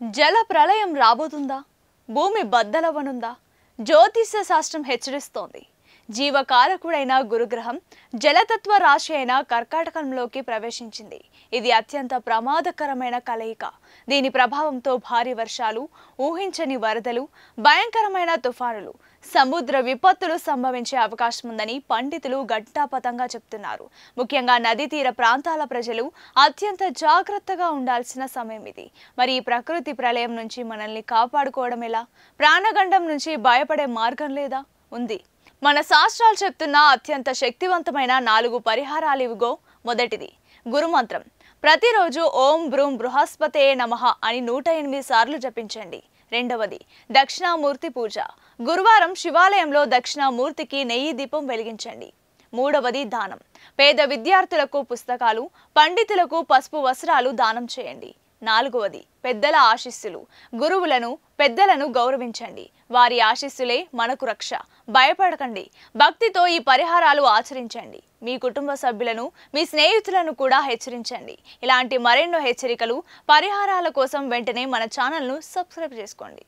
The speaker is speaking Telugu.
జల ప్రళయం రాబోతుందా? భూమి బద్దలవ్వనుందా? జ్యోతిష్య శాస్త్రం హెచ్చరిస్తోంది. జీవకారకుడైన గురుగ్రహం జలతత్వ రాశి అయిన కర్కాటకంలోకి ప్రవేశించింది. ఇది అత్యంత ప్రమాదకరమైన కలయిక. దీని ప్రభావంతో భారీ వర్షాలు, ఊహించని వరదలు, భయంకరమైన తుఫానులు, సముద్ర విపత్తులు సంభవించే అవకాశం ఉందని పండితులు ఘంటాపథంగా చెప్తున్నారు. ముఖ్యంగా నదీ తీర ప్రాంతాల ప్రజలు అత్యంత జాగ్రత్తగా ఉండాల్సిన సమయం ఇది. మరి ఈ ప్రకృతి ప్రళయం నుంచి మనల్ని కాపాడుకోవడం ఎలా? ప్రాణగండం నుంచి భయపడే మార్గం లేదా? ఉంది. మన శాస్త్రాలు చెప్తున్న అత్యంత శక్తివంతమైన 4 పరిహారాలు ఇవిగో. మొదటిది గురుమంత్రం. ప్రతిరోజు ఓం బ్రూం బృహస్పతయే నమః అని 108 సార్లు జపించండి. రెండవది దక్షిణామూర్తి పూజ. గురువారం శివాలయంలో దక్షిణామూర్తికి నెయ్యి దీపం వెలిగించండి. మూడవది దానం. పేద విద్యార్థులకు పుస్తకాలు, పండితులకు పసుపు వస్త్రాలు దానం చేయండి. నాలుగవది పెద్దల ఆశీస్సులు. గురువులను, పెద్దలను గౌరవించండి. వారి ఆశీస్సులే మనకు రక్ష. భయపడకండి. భక్తితో ఈ పరిహారాలు ఆచరించండి. మీ కుటుంబ సభ్యులను, మీ స్నేహితులను కూడా హెచ్చరించండి. ఇలాంటి మరెన్నో హెచ్చరికలు, పరిహారాల కోసం వెంటనే మన ఛానల్ను సబ్స్క్రైబ్ చేసుకోండి.